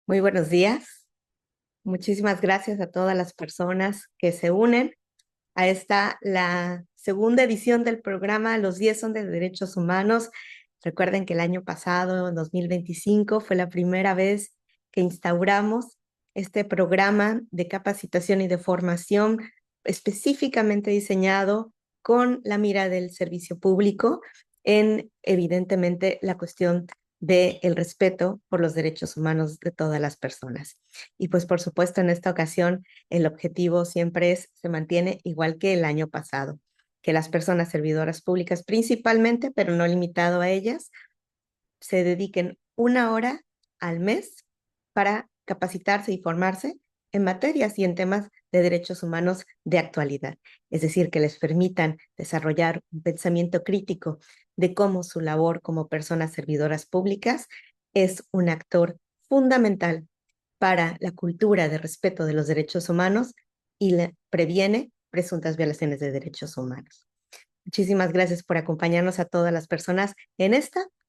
Muy buenos días. Muchísimas gracias a todas las personas que se unen a la segunda edición del programa Los 10 son de Derechos Humanos. Recuerden que el año pasado, en 2025, fue la primera vez que instauramos este programa de capacitación y de formación específicamente diseñado con la mira del servicio público en, evidentemente, la cuestión del respeto por los derechos humanos de todas las personas. Y pues, por supuesto, en esta ocasión, el objetivo siempre se mantiene igual que el año pasado, que las personas servidoras públicas principalmente, pero no limitado a ellas, se dediquen 1 hora al mes para capacitarse y formarse en materias y en temas de derechos humanos de actualidad. Es decir, que les permitan desarrollar un pensamiento crítico de cómo su labor como personas servidoras públicas es un actor fundamental para la cultura de respeto de los derechos humanos y previene presuntas violaciones de derechos humanos. Muchísimas gracias por acompañarnos a todas las personas en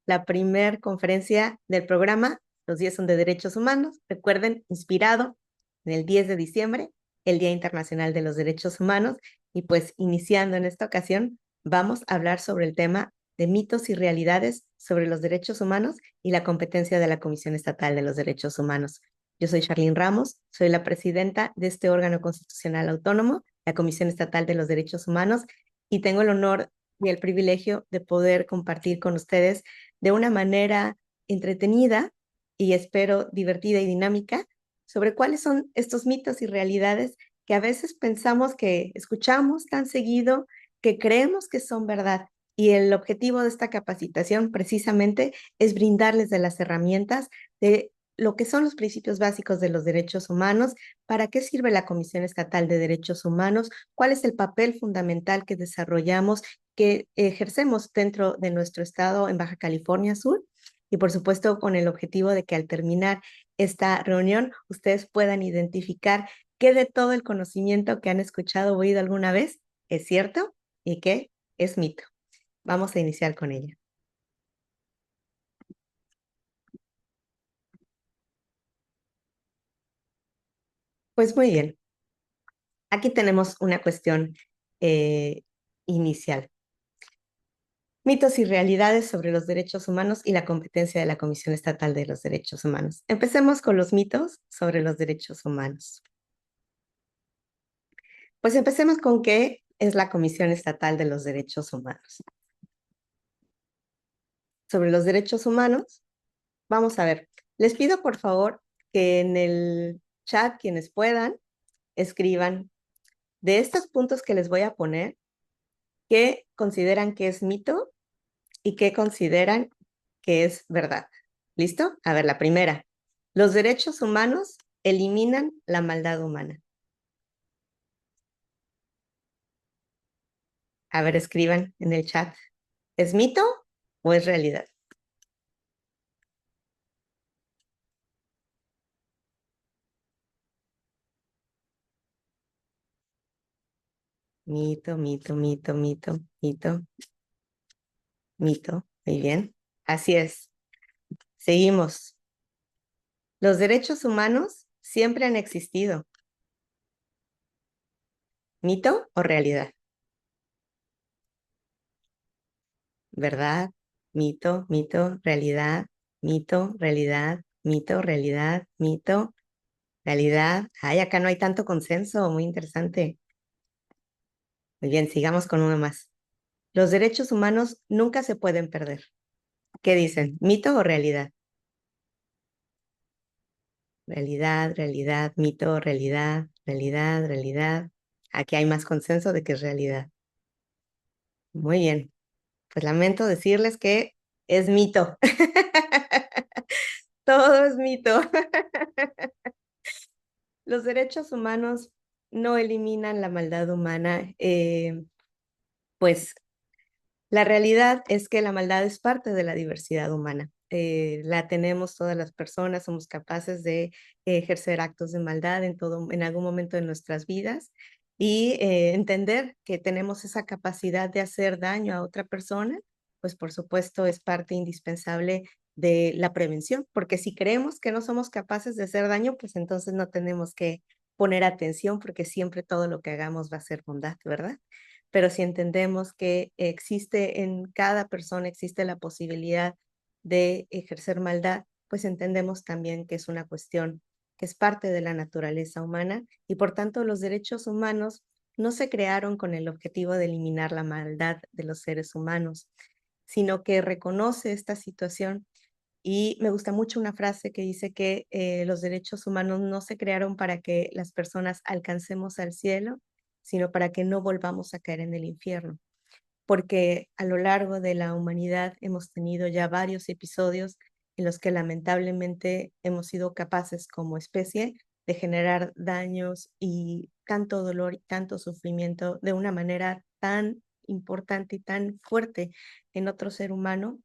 la primer conferencia del programa Los 10 son de Derechos Humanos. Recuerden, inspirado en el 10 de diciembre, el Día Internacional de los Derechos Humanos. Y pues iniciando en esta ocasión, vamos a hablar sobre el tema de mitos y realidades sobre los derechos humanos y la competencia de la Comisión Estatal de los Derechos Humanos. Yo soy Charlene Ramos, soy la presidenta de este órgano constitucional autónomo, la Comisión Estatal de los Derechos Humanos, y tengo el honor y el privilegio de poder compartir con ustedes de una manera entretenida y espero divertida y dinámica sobre cuáles son estos mitos y realidades que a veces pensamos que escuchamos tan seguido, que creemos que son verdad. Y el objetivo de esta capacitación precisamente es brindarles de las herramientas de lo que son los principios básicos de los derechos humanos, para qué sirve la Comisión Estatal de Derechos Humanos, cuál es el papel fundamental que desarrollamos, que ejercemos dentro de nuestro estado en Baja California Sur, y por supuesto con el objetivo de que al terminar esta reunión ustedes puedan identificar qué de todo el conocimiento que han escuchado o oído alguna vez es cierto y qué es mito. Vamos a iniciar con ella. Pues muy bien, aquí tenemos una cuestión eh, inicial. Mitos y realidades sobre los derechos humanos y la competencia de la Comisión Estatal de los Derechos Humanos. Empecemos con los mitos sobre los derechos humanos. Pues empecemos con qué es la Comisión Estatal de los Derechos Humanos. Sobre los derechos humanos, vamos a ver. Les pido por favor que en el chat, quienes puedan, escriban de estos puntos que les voy a poner, qué consideran que es mito y qué consideran que es verdad. ¿Listo? A ver, la primera. Los derechos humanos eliminan la maldad humana. A ver, escriban en el chat. ¿Es mito o es realidad? Mito, mito, mito, mito, mito, mito. Muy bien. Así es. Seguimos. Los derechos humanos siempre han existido. ¿Mito o realidad? ¿Verdad? Mito, mito, realidad, mito, realidad, mito, realidad, mito, realidad. Ay, acá no hay tanto consenso, muy interesante. Muy bien, sigamos con uno más. Los derechos humanos nunca se pueden perder. ¿Qué dicen? ¿Mito o realidad? Realidad, realidad, mito, realidad, realidad, realidad. Aquí hay más consenso de que es realidad. Muy bien. Pues lamento decirles que es mito. Todo es mito. Los derechos humanos no eliminan la maldad humana. Pues la realidad es que la maldad es parte de la diversidad humana. La tenemos todas las personas, somos capaces de ejercer actos de maldad en algún momento de nuestras vidas, y entender que tenemos esa capacidad de hacer daño a otra persona, pues por supuesto es parte indispensable de la prevención, porque si creemos que no somos capaces de hacer daño, pues entonces no tenemos que poner atención, porque siempre todo lo que hagamos va a ser bondad, ¿verdad? Pero si entendemos que existe en cada persona, existe la posibilidad de ejercer maldad, pues entendemos también que es una cuestión que es parte de la naturaleza humana y por tanto los derechos humanos no se crearon con el objetivo de eliminar la maldad de los seres humanos, sino que reconoce esta situación. Y me gusta mucho una frase que dice que los derechos humanos no se crearon para que las personas alcancemos al cielo, sino para que no volvamos a caer en el infierno. Porque a lo largo de la humanidad hemos tenido ya varios episodios en los que lamentablemente hemos sido capaces como especie de generar daños y tanto dolor y tanto sufrimiento de una manera tan importante y tan fuerte en otro ser humano,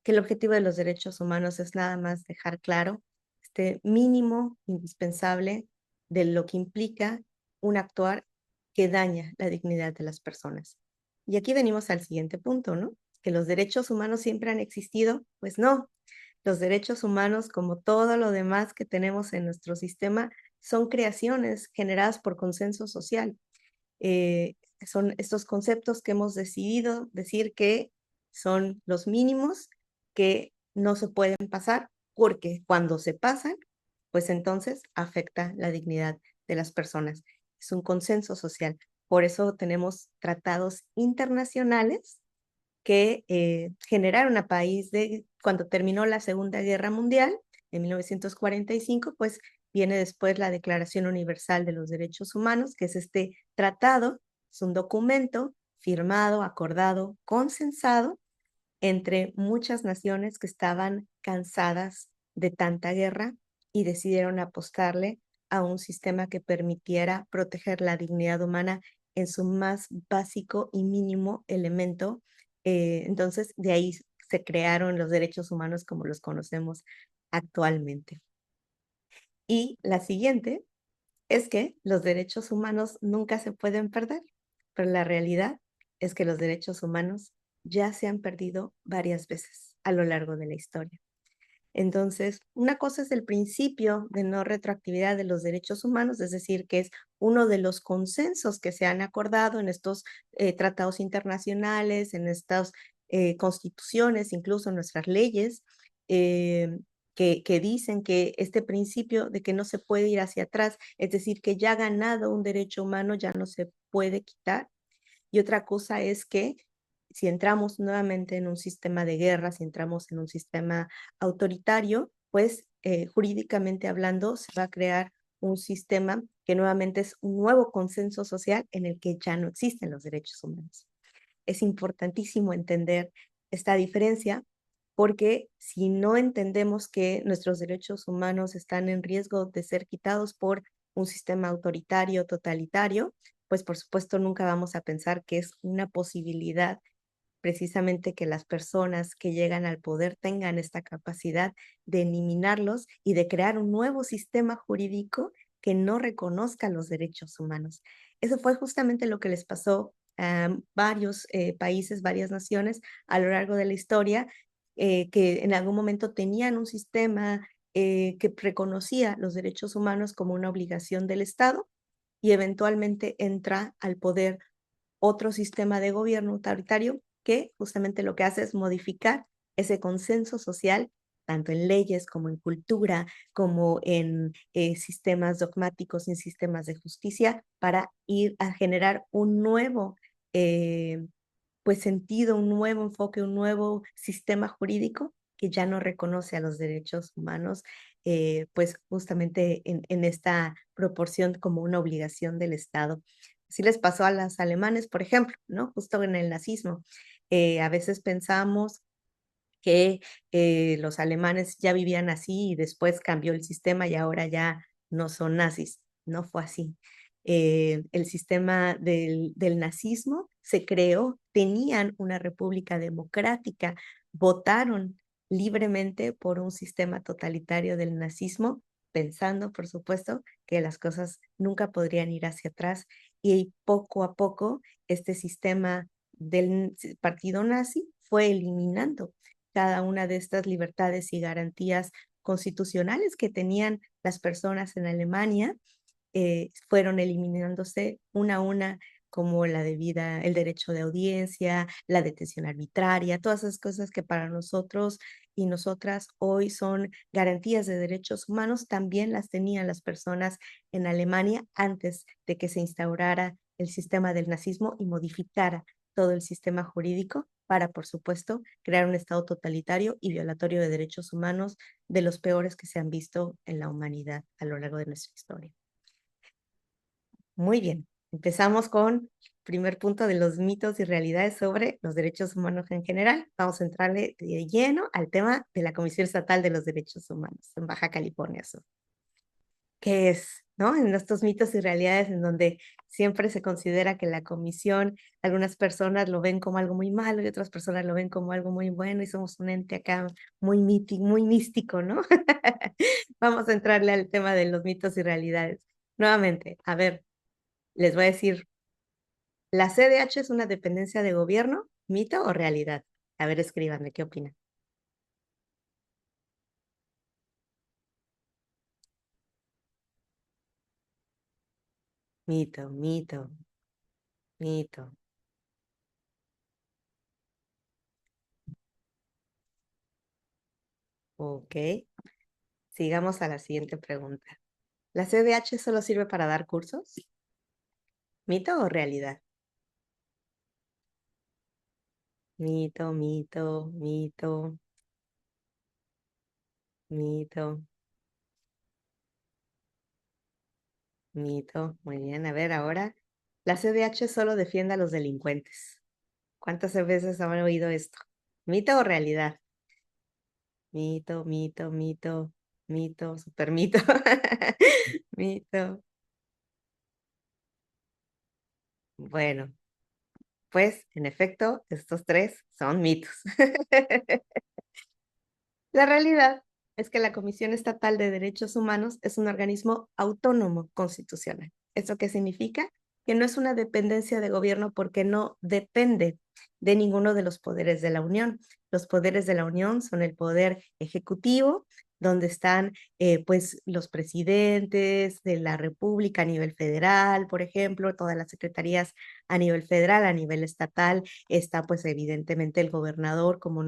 que el objetivo de los derechos humanos es nada más dejar claro este mínimo indispensable de lo que implica un actuar que daña la dignidad de las personas. Y aquí venimos al siguiente punto, ¿no? Que los derechos humanos siempre han existido. Pues no, los derechos humanos, como todo lo demás que tenemos en nuestro sistema, son creaciones generadas por consenso social. eh, Son estos conceptos que hemos decidido decir que son los mínimos que no se pueden pasar, porque cuando se pasan, pues entonces afecta la dignidad de las personas. Es un consenso social. Por eso tenemos tratados internacionales que generaron a país de cuando terminó la Segunda Guerra Mundial, en 1945, pues viene después la Declaración Universal de los Derechos Humanos, que es este tratado, es un documento firmado, acordado, consensado entre muchas naciones que estaban cansadas de tanta guerra y decidieron apostarle a un sistema que permitiera proteger la dignidad humana en su más básico y mínimo elemento. Entonces, de ahí se crearon los derechos humanos como los conocemos actualmente. Y la siguiente es que los derechos humanos nunca se pueden perder, pero la realidad es que los derechos humanos ya se han perdido varias veces a lo largo de la historia. Entonces, una cosa es el principio de no retroactividad de los derechos humanos, es decir, que es uno de los consensos que se han acordado en estos tratados internacionales, en estas constituciones, incluso en nuestras leyes, eh, que dicen que este principio de que no se puede ir hacia atrás, es decir, que ya ganado un derecho humano ya no se puede quitar. Y otra cosa es que si entramos nuevamente en un sistema de guerra, si entramos en un sistema autoritario, pues jurídicamente hablando se va a crear un sistema que nuevamente es un nuevo consenso social en el que ya no existen los derechos humanos. Es importantísimo entender esta diferencia porque si no entendemos que nuestros derechos humanos están en riesgo de ser quitados por un sistema autoritario, totalitario, pues por supuesto nunca vamos a pensar que es una posibilidad precisamente que las personas que llegan al poder tengan esta capacidad de eliminarlos y de crear un nuevo sistema jurídico que no reconozca los derechos humanos. Eso fue justamente lo que les pasó a varios países, varias naciones a lo largo de la historia, que en algún momento tenían un sistema que reconocía los derechos humanos como una obligación del Estado y eventualmente entra al poder otro sistema de gobierno autoritario que justamente lo que hace es modificar ese consenso social, tanto en leyes como en cultura, como en sistemas dogmáticos y en sistemas de justicia, para ir a generar un nuevo eh, pues sentido, un nuevo enfoque, un nuevo sistema jurídico que ya no reconoce a los derechos humanos, pues justamente en esta proporción como una obligación del Estado. Así les pasó a los alemanes, por ejemplo, ¿no? Justo en el nazismo. A veces pensamos que los alemanes ya vivían así y después cambió el sistema y ahora ya no son nazis. No fue así. El sistema del nazismo se creó, tenían una república democrática, votaron libremente por un sistema totalitario del nazismo, pensando, por supuesto, que las cosas nunca podrían ir hacia atrás y poco a poco este sistema del partido nazi fue eliminando cada una de estas libertades y garantías constitucionales que tenían las personas en Alemania, fueron eliminándose una a una, como la debida, el derecho de audiencia, la detención arbitraria, todas esas cosas que para nosotros y nosotras hoy son garantías de derechos humanos, también las tenían las personas en Alemania antes de que se instaurara el sistema del nazismo y modificara todo el sistema jurídico para, por supuesto, crear un Estado totalitario y violatorio de derechos humanos de los peores que se han visto en la humanidad a lo largo de nuestra historia. Muy bien, empezamos con el primer punto de los mitos y realidades sobre los derechos humanos en general. Vamos a entrarle de lleno al tema de la Comisión Estatal de los Derechos Humanos en Baja California Sur. ¿Qué es? ¿No? En estos mitos y realidades en donde siempre se considera que la comisión, algunas personas lo ven como algo muy malo y otras personas lo ven como algo muy bueno y somos un ente acá muy muy místico, ¿no? Vamos a entrarle al tema de los mitos y realidades. Nuevamente, a ver, les voy a decir, ¿la CDH es una dependencia de gobierno, mito o realidad? A ver, escríbanme, ¿qué opinan? Mito, mito, mito. Ok, sigamos a la siguiente pregunta. ¿La CDH solo sirve para dar cursos? ¿Mito o realidad? Mito, mito, mito, mito, mito. Muy bien, a ver ahora. La CDH solo defiende a los delincuentes. ¿Cuántas veces habrán oído esto? ¿Mito o realidad? Mito, mito, mito, mito, super mito. Mito. Bueno, pues en efecto, estos tres son mitos. La realidad es que la Comisión Estatal de Derechos Humanos es un organismo autónomo constitucional. ¿Eso qué significa? Que no es una dependencia de gobierno porque no depende de ninguno de los poderes de la Unión. Los poderes de la Unión son el poder ejecutivo, donde están pues los presidentes de la República a nivel federal, por ejemplo, todas las secretarías a nivel federal, a nivel estatal, está pues evidentemente el gobernador como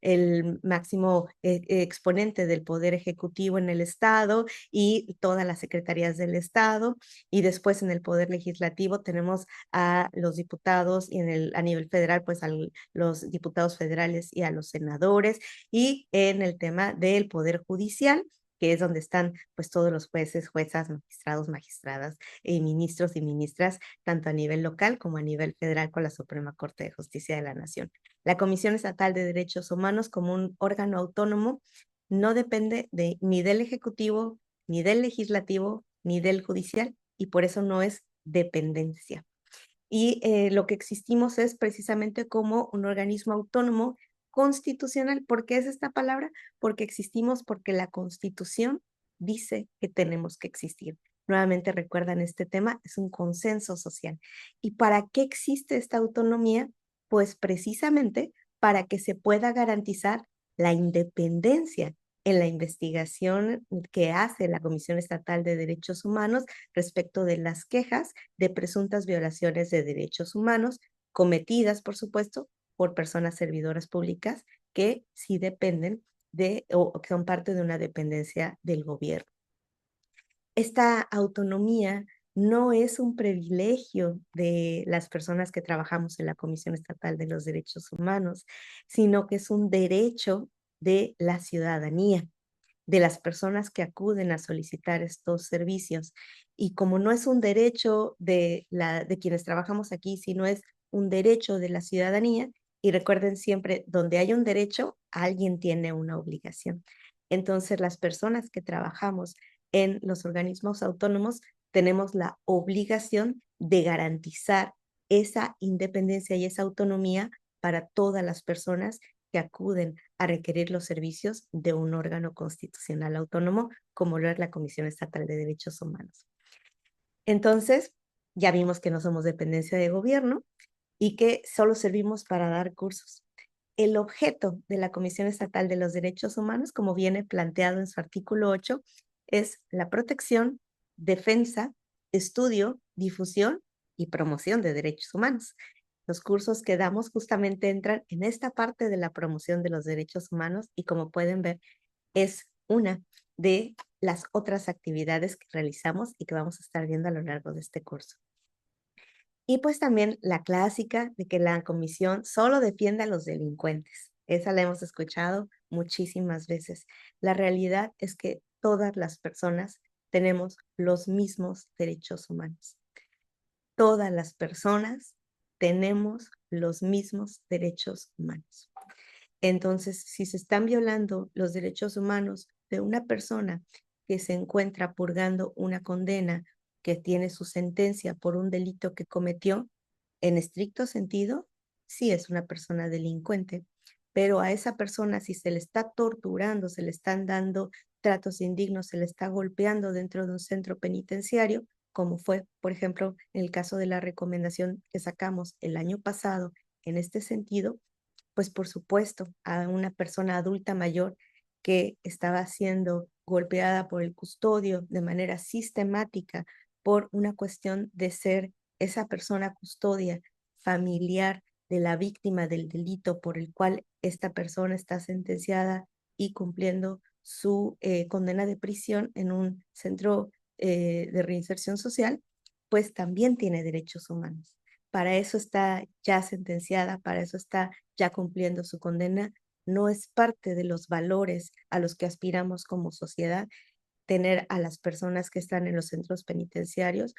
el máximo exponente del poder ejecutivo en el Estado y todas las secretarías del Estado. Y después en el poder legislativo tenemos a los diputados y a nivel federal, pues a los diputados federales y a los senadores. Y en el tema del poder judicial, que es donde están pues todos los jueces, juezas, magistrados, magistradas, ministros y ministras, tanto a nivel local como a nivel federal con la Suprema Corte de Justicia de la Nación. La Comisión Estatal de Derechos Humanos, como un órgano autónomo, no depende ni del Ejecutivo, ni del Legislativo, ni del Judicial, y por eso no es dependencia. Y lo que existimos es precisamente como un organismo autónomo constitucional. ¿Por qué es esta palabra? Porque existimos porque la Constitución dice que tenemos que existir. Nuevamente recuerdan este tema, es un consenso social. ¿Y para qué existe esta autonomía? Pues precisamente para que se pueda garantizar la independencia en la investigación que hace la Comisión Estatal de Derechos Humanos respecto de las quejas de presuntas violaciones de derechos humanos cometidas, por supuesto, por personas servidoras públicas que sí dependen o que son parte de una dependencia del gobierno. Esta autonomía no es un privilegio de las personas que trabajamos en la Comisión Estatal de los Derechos Humanos, sino que es un derecho de la ciudadanía, de las personas que acuden a solicitar estos servicios. Y como no es un derecho de quienes trabajamos aquí, sino es un derecho de la ciudadanía, y recuerden siempre, donde hay un derecho, alguien tiene una obligación. Entonces, las personas que trabajamos en los organismos autónomos tenemos la obligación de garantizar esa independencia y esa autonomía para todas las personas que acuden a requerir los servicios de un órgano constitucional autónomo, como lo es la Comisión Estatal de Derechos Humanos. Entonces, ya vimos que no somos dependencia de gobierno y que solo servimos para dar cursos. el objeto de la Comisión Estatal de los Derechos Humanos, como viene planteado en su artículo 8, es la protección, defensa, estudio, difusión y promoción de derechos humanos. Los cursos que damos justamente entran en esta parte de la promoción de los derechos humanos y, como pueden ver, es una de las otras actividades que realizamos y que vamos a estar viendo a lo largo de este curso. Y pues también la clásica de que la comisión solo defiende a los delincuentes. Esa la hemos escuchado muchísimas veces. La realidad es que todas las personas tenemos los mismos derechos humanos. Todas las personas tenemos los mismos derechos humanos. Entonces, si se están violando los derechos humanos de una persona que se encuentra purgando una condena, que tiene su sentencia por un delito que cometió, en estricto sentido, sí es una persona delincuente, pero a esa persona, si se le está torturando, se le están dando tratos indignos, se le está golpeando dentro de un centro penitenciario, como fue, por ejemplo, en el caso de la recomendación que sacamos el año pasado en este sentido, pues por supuesto, a una persona adulta mayor que estaba siendo golpeada por el custodio de manera sistemática por una cuestión de ser esa persona custodia familiar de la víctima del delito por el cual esta persona está sentenciada y cumpliendo su condena de prisión en un centro de reinserción social, pues también tiene derechos humanos. Para eso está ya sentenciada, para eso está ya cumpliendo su condena. No es parte de los valores a los que aspiramos como sociedad tener a las personas que están en los centros penitenciarios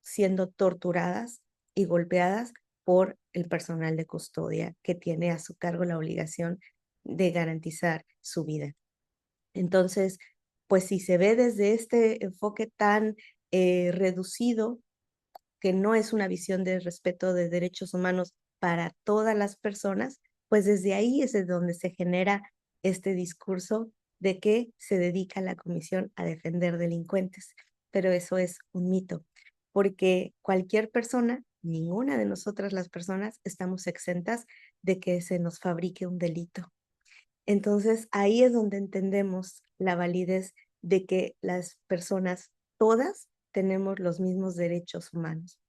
siendo torturadas y golpeadas por el personal de custodia que tiene a su cargo la obligación de garantizar su vida. Entonces, pues si se ve desde este enfoque tan reducido, que no es una visión de respeto de derechos humanos para todas las personas, pues desde ahí es de donde se genera este discurso de que se dedica la comisión a defender delincuentes. Pero eso es un mito, porque cualquier persona, ninguna de nosotras las personas, estamos exentas de que se nos fabrique un delito. Entonces, ahí es donde entendemos la validez de que las personas, todas, tenemos los mismos derechos humanos,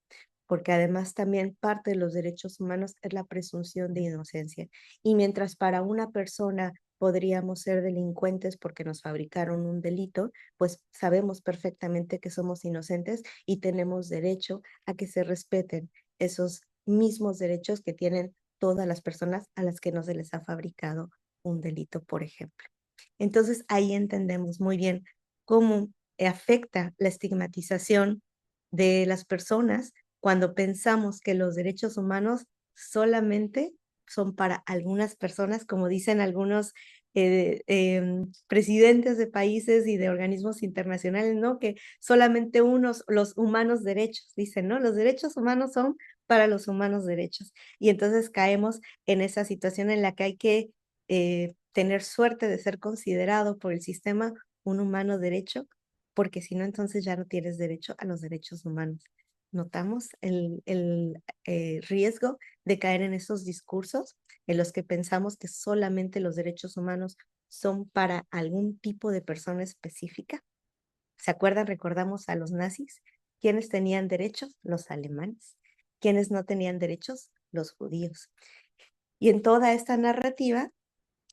porque además también parte de los derechos humanos es la presunción de inocencia. Y mientras para una persona podríamos ser delincuentes porque nos fabricaron un delito, pues sabemos perfectamente que somos inocentes y tenemos derecho a que se respeten esos mismos derechos que tienen todas las personas a las que no se les ha fabricado un delito, por ejemplo. Entonces ahí entendemos muy bien cómo afecta la estigmatización de las personas cuando pensamos que los derechos humanos solamente son para algunas personas, como dicen algunos presidentes de países y de organismos internacionales, ¿no? Que solamente unos, los humanos derechos, dicen, ¿no? Los derechos humanos son para los humanos derechos. Y entonces caemos en esa situación en la que hay que tener suerte de ser considerado por el sistema un humano derecho, porque si no, entonces ya no tienes derecho a los derechos humanos. Notamos el riesgo de caer en esos discursos en los que pensamos que solamente los derechos humanos son para algún tipo de persona específica. ¿Se acuerdan? Recordamos a los nazis. ¿Quiénes tenían derechos? Los alemanes. ¿Quiénes no tenían derechos? Los judíos. Y en toda esta narrativa,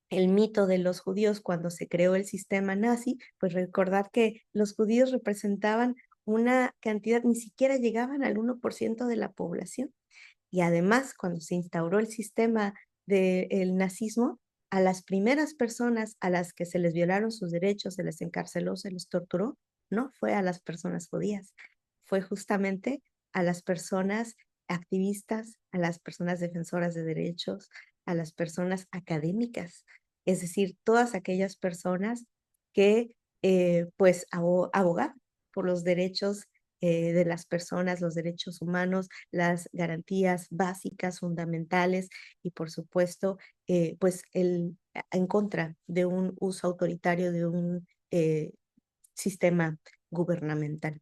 el mito de los judíos cuando se creó el sistema nazi, pues recordar que los judíos representaban una cantidad, ni siquiera llegaban al 1% de la población. Y además, cuando se instauró el sistema del nazismo, a las primeras personas a las que se les violaron sus derechos, se les encarceló, se les torturó, no fue a las personas judías, fue justamente a las personas activistas, a las personas defensoras de derechos, a las personas académicas, es decir, todas aquellas personas que pues abogan por los derechos de las personas, los derechos humanos, las garantías básicas, fundamentales y por supuesto, pues en contra de un uso autoritario de un sistema gubernamental.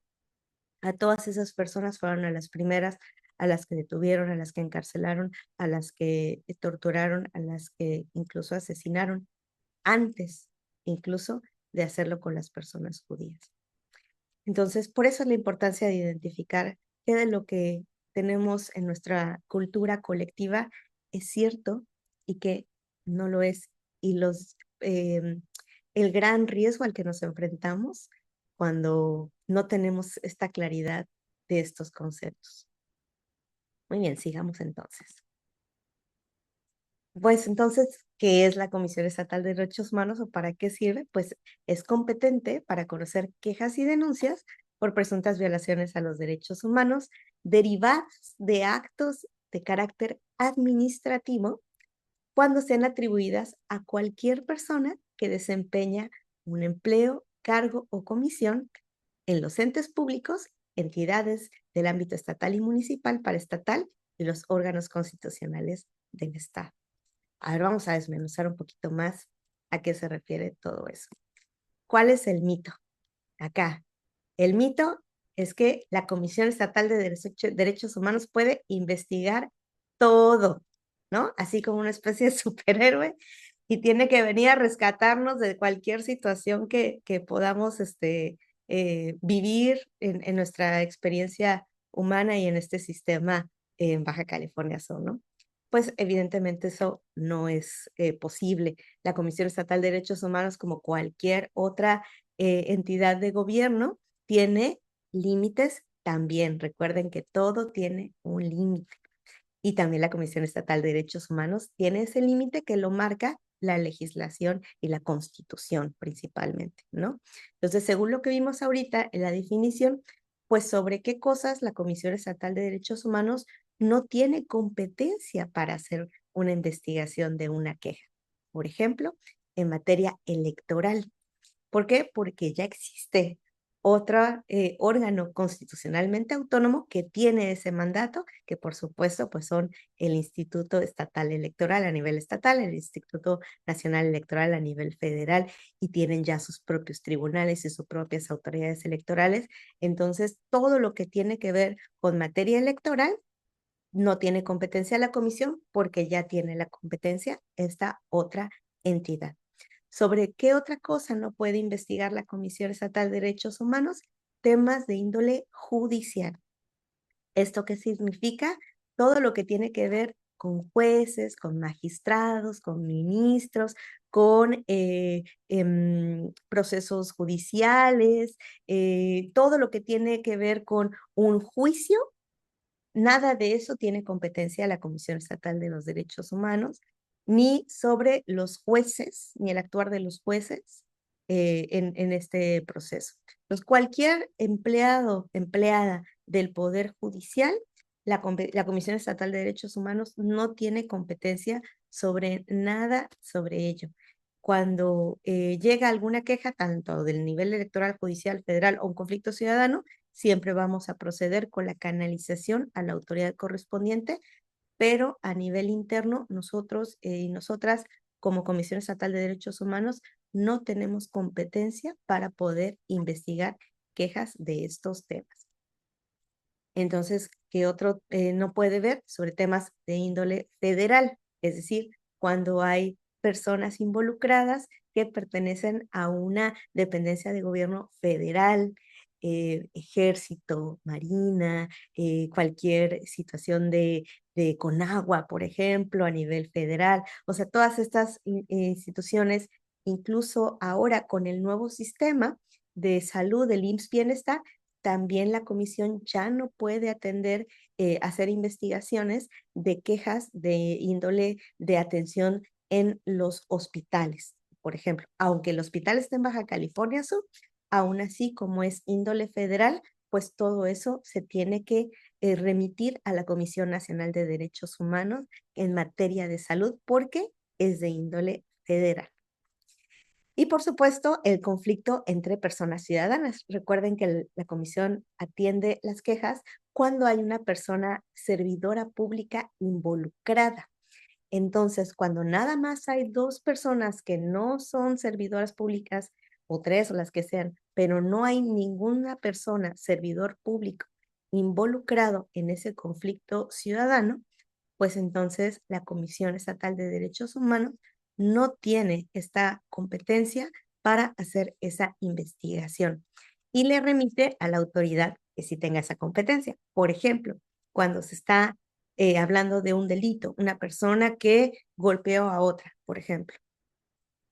A todas esas personas fueron a las primeras a las que detuvieron, a las que encarcelaron, a las que torturaron, a las que incluso asesinaron, antes incluso de hacerlo con las personas judías. Entonces, por eso es la importancia de identificar qué de lo que tenemos en nuestra cultura colectiva es cierto y qué no lo es. Y el gran riesgo al que nos enfrentamos cuando no tenemos esta claridad de estos conceptos. Muy bien, sigamos entonces. Pues entonces, ¿qué es la Comisión Estatal de Derechos Humanos o para qué sirve? Pues es competente para conocer quejas y denuncias por presuntas violaciones a los derechos humanos derivadas de actos de carácter administrativo cuando sean atribuidas a cualquier persona que desempeña un empleo, cargo o comisión en los entes públicos, entidades del ámbito estatal y municipal, paraestatal y los órganos constitucionales del Estado. A ver, vamos a desmenuzar un poquito más a qué se refiere todo eso. ¿Cuál es el mito? Acá, el mito es que la Comisión Estatal de Derechos Humanos puede investigar todo, ¿no? Así como una especie de superhéroe y tiene que venir a rescatarnos de cualquier situación que podamos vivir en nuestra experiencia humana y en este sistema en Baja California Sur, ¿no? Pues evidentemente eso no es posible. La Comisión Estatal de Derechos Humanos, como cualquier otra entidad de gobierno, tiene límites también. Recuerden que todo tiene un límite. Y también la Comisión Estatal de Derechos Humanos tiene ese límite que lo marca la legislación y la Constitución principalmente, ¿no? Entonces, según lo que vimos ahorita en la definición, pues sobre qué cosas la Comisión Estatal de Derechos Humanos no tiene competencia para hacer una investigación de una queja. Por ejemplo, en materia electoral. ¿Por qué? Porque ya existe otro órgano constitucionalmente autónomo que tiene ese mandato, que por supuesto pues son el Instituto Estatal Electoral a nivel estatal, el Instituto Nacional Electoral a nivel federal, y tienen ya sus propios tribunales y sus propias autoridades electorales. Entonces, todo lo que tiene que ver con materia electoral no tiene competencia la comisión porque ya tiene la competencia esta otra entidad. ¿Sobre qué otra cosa no puede investigar la Comisión Estatal de Derechos Humanos? Temas de índole judicial. ¿Esto qué significa? Todo lo que tiene que ver con jueces, con magistrados, con ministros, con procesos judiciales, todo lo que tiene que ver con un juicio. Nada de eso tiene competencia la Comisión Estatal de los Derechos Humanos, ni sobre los jueces, ni el actuar de los jueces en este proceso. Entonces, cualquier empleado, empleada del Poder Judicial, la Comisión Estatal de Derechos Humanos no tiene competencia sobre nada sobre ello. Cuando llega alguna queja, tanto del nivel electoral, judicial, federal o un conflicto ciudadano, siempre vamos a proceder con la canalización a la autoridad correspondiente, pero a nivel interno, nosotros y nosotras, como Comisión Estatal de Derechos Humanos, no tenemos competencia para poder investigar quejas de estos temas. Entonces, ¿qué otro no puede ver? Sobre temas de índole federal, es decir, cuando hay personas involucradas que pertenecen a una dependencia de gobierno federal, ejército, marina, cualquier situación de Conagua, por ejemplo, a nivel federal. O sea, todas estas instituciones, incluso ahora con el nuevo sistema de salud del IMSS Bienestar, también la comisión ya no puede atender, hacer investigaciones de quejas de índole de atención en los hospitales, por ejemplo. Aunque el hospital esté en Baja California Sur, aún así, como es índole federal, pues todo eso se tiene que remitir a la Comisión Nacional de Derechos Humanos en materia de salud porque es de índole federal. Y por supuesto, el conflicto entre personas ciudadanas. Recuerden que la comisión atiende las quejas cuando hay una persona servidora pública involucrada. Entonces, cuando nada más hay dos personas que no son servidoras públicas, o tres o las que sean, pero no hay ninguna persona servidor público involucrado en ese conflicto ciudadano, pues entonces la Comisión Estatal de Derechos Humanos no tiene esta competencia para hacer esa investigación y le remite a la autoridad que sí tenga esa competencia. Por ejemplo, cuando se está hablando de un delito, una persona que golpeó a otra, por ejemplo,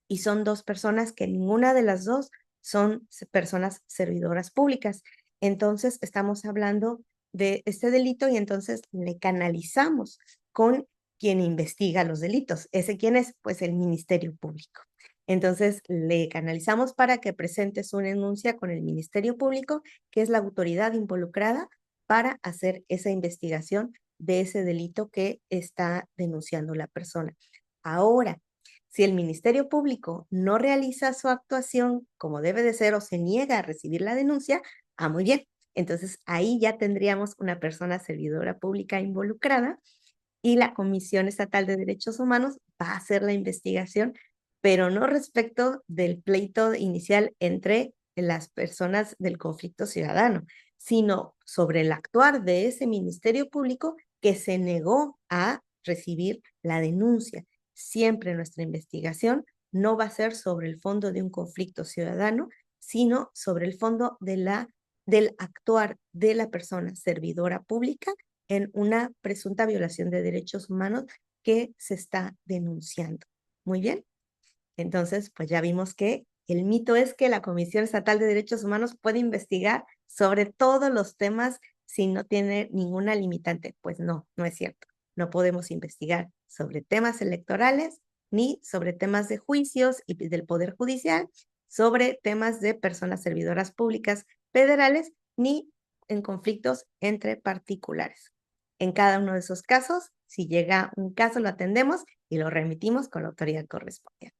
y son 2 personas que ninguna de las 2 son personas servidoras públicas. Entonces, estamos hablando de este delito y entonces le canalizamos con quien investiga los delitos. ¿Ese quién es? Pues el Ministerio Público. Entonces, le canalizamos para que presente su denuncia con el Ministerio Público, que es la autoridad involucrada para hacer esa investigación de ese delito que está denunciando la persona. Ahora, si el Ministerio Público no realiza su actuación como debe de ser o se niega a recibir la denuncia, muy bien. Entonces ahí ya tendríamos una persona servidora pública involucrada y la Comisión Estatal de Derechos Humanos va a hacer la investigación, pero no respecto del pleito inicial entre las personas del conflicto ciudadano, sino sobre el actuar de ese Ministerio Público que se negó a recibir la denuncia. Siempre nuestra investigación no va a ser sobre el fondo de un conflicto ciudadano, sino sobre el fondo del actuar de la persona servidora pública en una presunta violación de derechos humanos que se está denunciando. Muy bien. Entonces, pues ya vimos que el mito es que la Comisión Estatal de Derechos Humanos puede investigar sobre todos los temas si no tiene ninguna limitante. Pues no, no es cierto. No podemos investigar sobre temas electorales ni sobre temas de juicios y del Poder Judicial, sobre temas de personas servidoras públicas federales, ni en conflictos entre particulares. En cada uno de esos casos, si llega un caso, lo atendemos y lo remitimos con la autoridad correspondiente.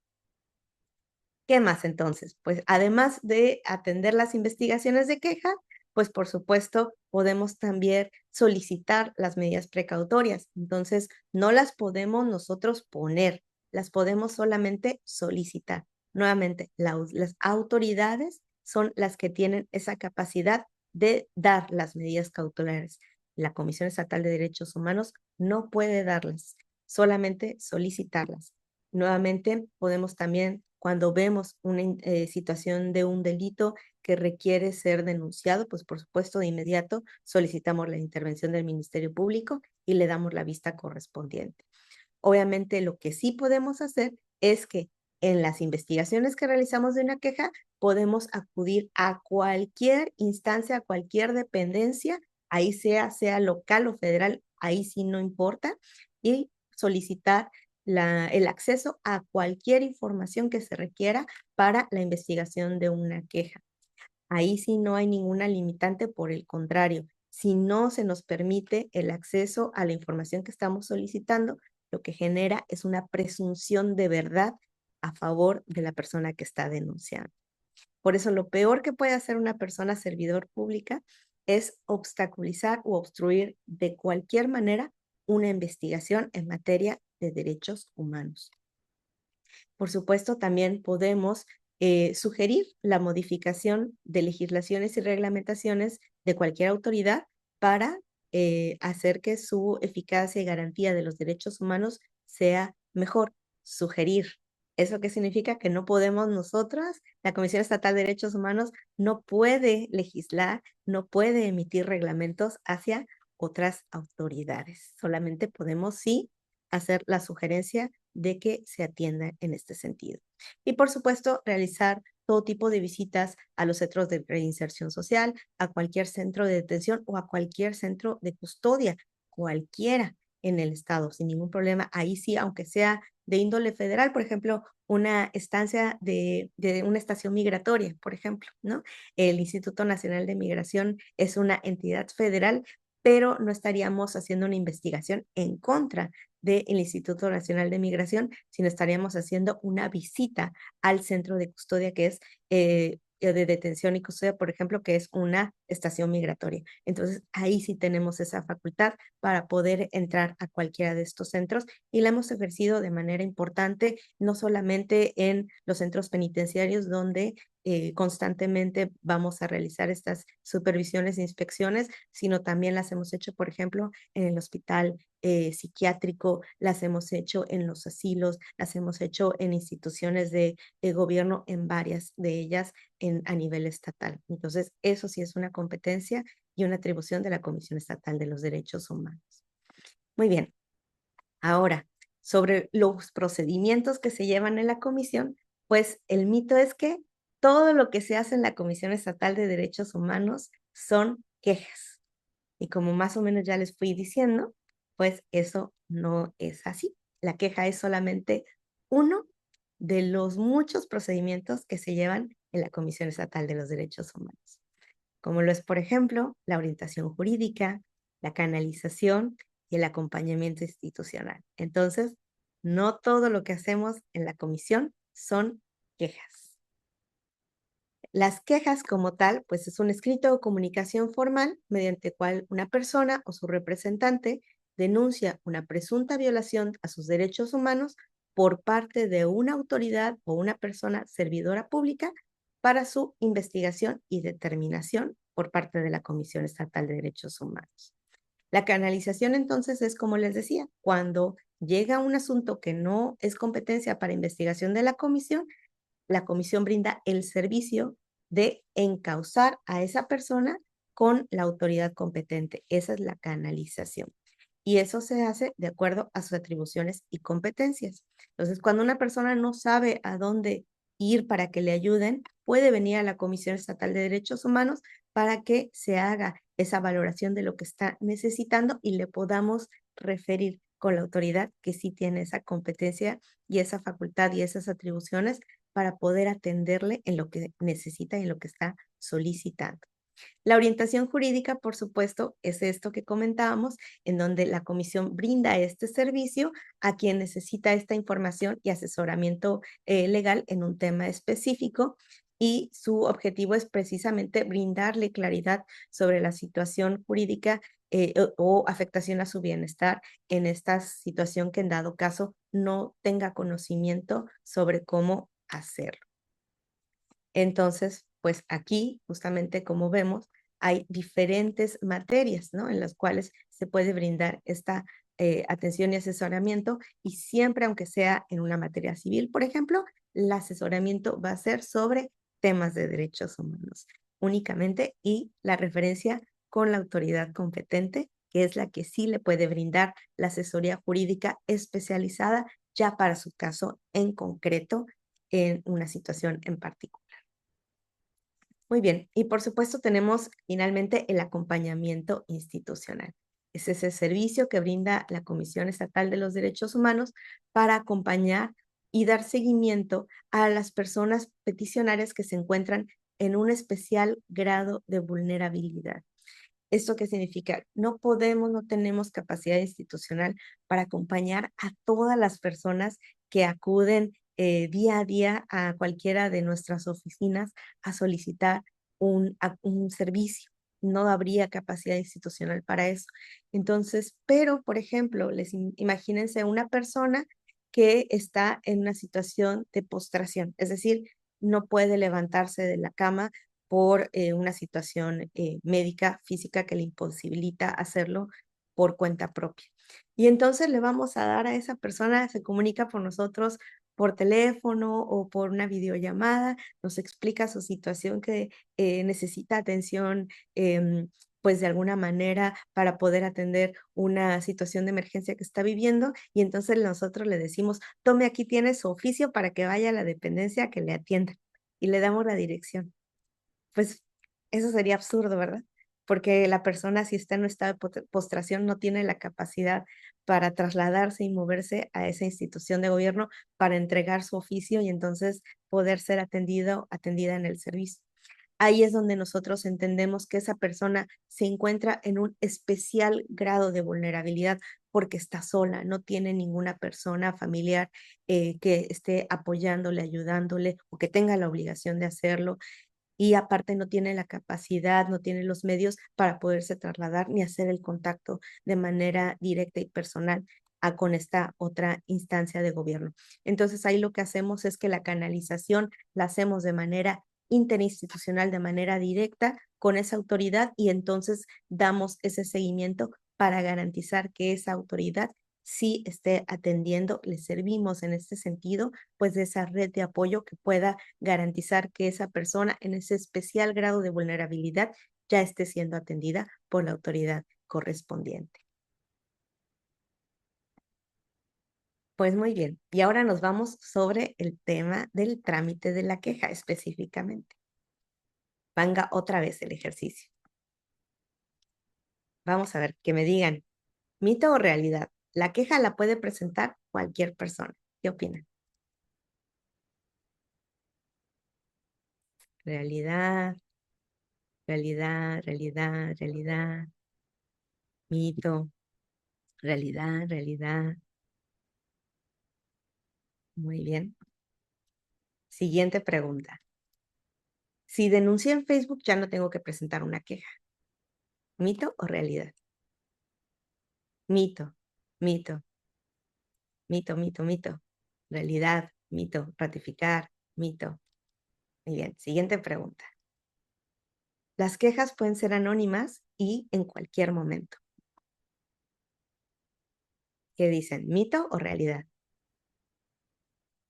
¿Qué más entonces? Pues además de atender las investigaciones de queja, pues por supuesto podemos también solicitar las medidas precautorias. Entonces, no las podemos nosotros poner, las podemos solamente solicitar. Nuevamente, las autoridades son las que tienen esa capacidad de dar las medidas cautelares. La Comisión Estatal de Derechos Humanos no puede darlas, solamente solicitarlas. Nuevamente, podemos también, cuando vemos una situación de un delito que requiere ser denunciado, pues por supuesto de inmediato solicitamos la intervención del Ministerio Público y le damos la vista correspondiente. Obviamente, lo que sí podemos hacer es que en las investigaciones que realizamos de una queja, podemos acudir a cualquier instancia, a cualquier dependencia, ahí sea local o federal, ahí sí no importa, y solicitar el acceso a cualquier información que se requiera para la investigación de una queja. Ahí sí no hay ninguna limitante, por el contrario, si no se nos permite el acceso a la información que estamos solicitando, lo que genera es una presunción de verdad a favor de la persona que está denunciando. Por eso lo peor que puede hacer una persona servidor pública es obstaculizar o obstruir de cualquier manera una investigación en materia de derechos humanos. Por supuesto, también podemos sugerir la modificación de legislaciones y reglamentaciones de cualquier autoridad para hacer que su eficacia y garantía de los derechos humanos sea mejor. Sugerir. ¿Eso qué significa? Que no podemos nosotras, la Comisión Estatal de Derechos Humanos no puede legislar, no puede emitir reglamentos hacia otras autoridades. Solamente podemos sí hacer la sugerencia de que se atienda en este sentido. Y por supuesto, realizar todo tipo de visitas a los centros de reinserción social, a cualquier centro de detención o a cualquier centro de custodia, cualquiera en el estado, sin ningún problema. Ahí sí, aunque sea de índole federal, por ejemplo, una estancia de una estación migratoria, por ejemplo, ¿no? El Instituto Nacional de Migración es una entidad federal, pero no estaríamos haciendo una investigación en contra del Instituto Nacional de Migración, sino estaríamos haciendo una visita al centro de custodia que es de detención y custodia, por ejemplo, que es una estación migratoria. Entonces, ahí sí tenemos esa facultad para poder entrar a cualquiera de estos centros y la hemos ejercido de manera importante, no solamente en los centros penitenciarios donde constantemente vamos a realizar estas supervisiones e inspecciones, sino también las hemos hecho, por ejemplo, en el hospital psiquiátrico, las hemos hecho en los asilos, las hemos hecho en instituciones de gobierno, en varias de ellas a nivel estatal. Entonces, eso sí es una competencia y una atribución de la Comisión Estatal de los Derechos Humanos. Muy bien. Ahora, sobre los procedimientos que se llevan en la comisión, pues el mito es que todo lo que se hace en la Comisión Estatal de Derechos Humanos son quejas. Y como más o menos ya les fui diciendo, pues eso no es así. La queja es solamente uno de los muchos procedimientos que se llevan en la Comisión Estatal de los Derechos Humanos, como lo es, por ejemplo, la orientación jurídica, la canalización y el acompañamiento institucional. Entonces, no todo lo que hacemos en la comisión son quejas. Las quejas como tal, pues es un escrito o comunicación formal mediante cual una persona o su representante denuncia una presunta violación a sus derechos humanos por parte de una autoridad o una persona servidora pública para su investigación y determinación por parte de la Comisión Estatal de Derechos Humanos. La canalización entonces es, como les decía, cuando llega un asunto que no es competencia para investigación de la comisión brinda el servicio de encauzar a esa persona con la autoridad competente. Esa es la canalización. Y eso se hace de acuerdo a sus atribuciones y competencias. Entonces, cuando una persona no sabe a dónde ir para que le ayuden, puede venir a la Comisión Estatal de Derechos Humanos para que se haga esa valoración de lo que está necesitando y le podamos referir con la autoridad que sí tiene esa competencia y esa facultad y esas atribuciones para poder atenderle en lo que necesita y en lo que está solicitando. La orientación jurídica, por supuesto, es esto que comentábamos, en donde la comisión brinda este servicio a quien necesita esta información y asesoramiento legal en un tema específico. Y su objetivo es precisamente brindarle claridad sobre la situación jurídica o afectación a su bienestar en esta situación que en dado caso no tenga conocimiento sobre cómo hacerlo. Entonces, pues aquí, justamente como vemos, hay diferentes materias, ¿no? En las cuales se puede brindar esta atención y asesoramiento y siempre, aunque sea en una materia civil, por ejemplo, el asesoramiento va a ser sobre temas de derechos humanos únicamente y la referencia con la autoridad competente, que es la que sí le puede brindar la asesoría jurídica especializada ya para su caso en concreto en una situación en particular. Muy bien, y por supuesto tenemos finalmente el acompañamiento institucional. Es ese servicio que brinda la Comisión Estatal de los Derechos Humanos para acompañar y dar seguimiento a las personas peticionarias que se encuentran en un especial grado de vulnerabilidad. ¿Esto qué significa? No tenemos capacidad institucional para acompañar a todas las personas que acuden día a día a cualquiera de nuestras oficinas a solicitar un servicio. No habría capacidad institucional para eso. Entonces, pero, por ejemplo, imagínense una persona que está en una situación de postración, es decir, no puede levantarse de la cama por una situación médica, física que le imposibilita hacerlo por cuenta propia. Y entonces le vamos a dar a esa persona, se comunica por nosotros por teléfono o por una videollamada, nos explica su situación que necesita atención, pues de alguna manera para poder atender una situación de emergencia que está viviendo y entonces nosotros le decimos, tome aquí tiene su oficio para que vaya a la dependencia que le atienda y le damos la dirección. Pues, eso sería absurdo, ¿verdad? Porque la persona, si está en un estado de postración, no tiene la capacidad para trasladarse y moverse a esa institución de gobierno para entregar su oficio y entonces poder ser atendida en el servicio. Ahí es donde nosotros entendemos que esa persona se encuentra en un especial grado de vulnerabilidad porque está sola, no tiene ninguna persona familiar que esté apoyándole, ayudándole o que tenga la obligación de hacerlo y aparte no tiene la capacidad, no tiene los medios para poderse trasladar ni hacer el contacto de manera directa y personal con esta otra instancia de gobierno. Entonces ahí lo que hacemos es que la canalización la hacemos de manera interinstitucional, de manera directa con esa autoridad, y entonces damos ese seguimiento para garantizar que esa autoridad sí esté atendiendo. Le servimos en este sentido, pues, de esa red de apoyo que pueda garantizar que esa persona en ese especial grado de vulnerabilidad ya esté siendo atendida por la autoridad correspondiente. Pues muy bien, y ahora nos vamos sobre el tema del trámite de la queja específicamente. Venga otra vez el ejercicio. Vamos a ver, que me digan, ¿mito o realidad? La queja la puede presentar cualquier persona. ¿Qué opinan? Realidad, realidad, realidad, realidad, mito, realidad, realidad. Muy bien. Siguiente pregunta. Si denuncié en Facebook, ya no tengo que presentar una queja. ¿Mito o realidad? Mito, mito, mito, mito, mito. Realidad, mito, ratificar, mito. Muy bien. Siguiente pregunta. Las quejas pueden ser anónimas y en cualquier momento. ¿Qué dicen? ¿Mito o realidad?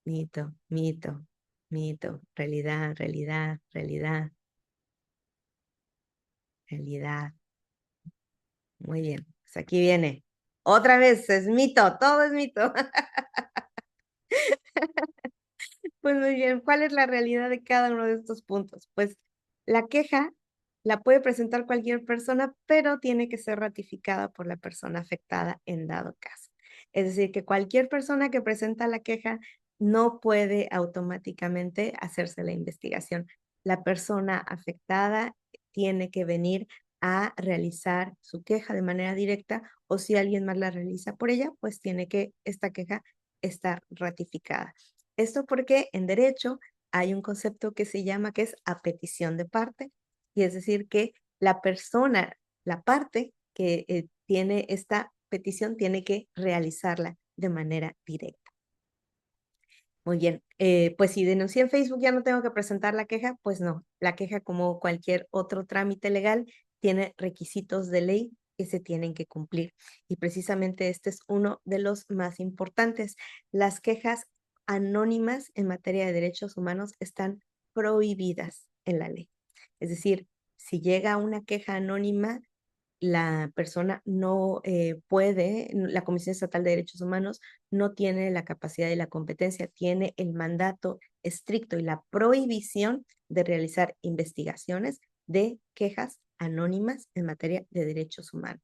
Mito, mito, mito, realidad, realidad, realidad, realidad. Muy bien. Pues aquí viene. Otra vez, es mito, todo es mito. Pues muy bien, ¿cuál es la realidad de cada uno de estos puntos? Pues la queja la puede presentar cualquier persona, pero tiene que ser ratificada por la persona afectada en dado caso. Es decir, que cualquier persona que presenta la queja no puede automáticamente hacerse la investigación. La persona afectada tiene que venir a realizar su queja de manera directa, o si alguien más la realiza por ella, pues tiene que esta queja estar ratificada. Esto porque en derecho hay un concepto que se llama, que es a petición de parte, y es decir, que la persona, la parte que tiene esta petición, tiene que realizarla de manera directa. Muy bien, pues si denuncié en Facebook ya no tengo que presentar la queja, pues no, la queja, como cualquier otro trámite legal, tiene requisitos de ley que se tienen que cumplir, y precisamente este es uno de los más importantes. Las quejas anónimas en materia de derechos humanos están prohibidas en la ley. Es decir, si llega una queja anónima, la persona no puede, la Comisión Estatal de Derechos Humanos no tiene la capacidad y la competencia, tiene el mandato estricto y la prohibición de realizar investigaciones de quejas anónimas en materia de derechos humanos.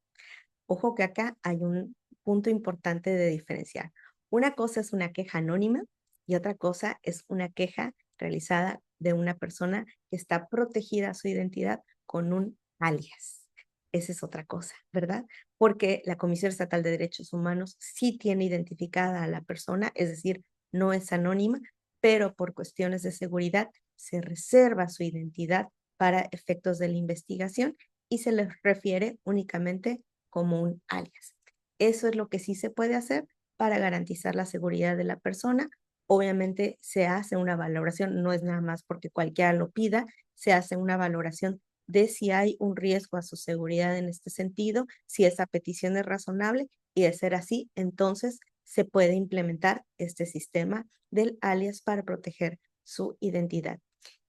Ojo que acá hay un punto importante de diferenciar. Una cosa es una queja anónima y otra cosa es una queja realizada de una persona que está protegida su identidad con un alias. Esa es otra cosa, ¿verdad? Porque la Comisión Estatal de Derechos Humanos sí tiene identificada a la persona, es decir, no es anónima, pero por cuestiones de seguridad se reserva su identidad para efectos de la investigación y se les refiere únicamente como un alias. Eso es lo que sí se puede hacer para garantizar la seguridad de la persona. Obviamente se hace una valoración, no es nada más porque cualquiera lo pida, se hace una valoración de si hay un riesgo a su seguridad en este sentido, si esa petición es razonable, y de ser así, entonces se puede implementar este sistema del alias para proteger su identidad.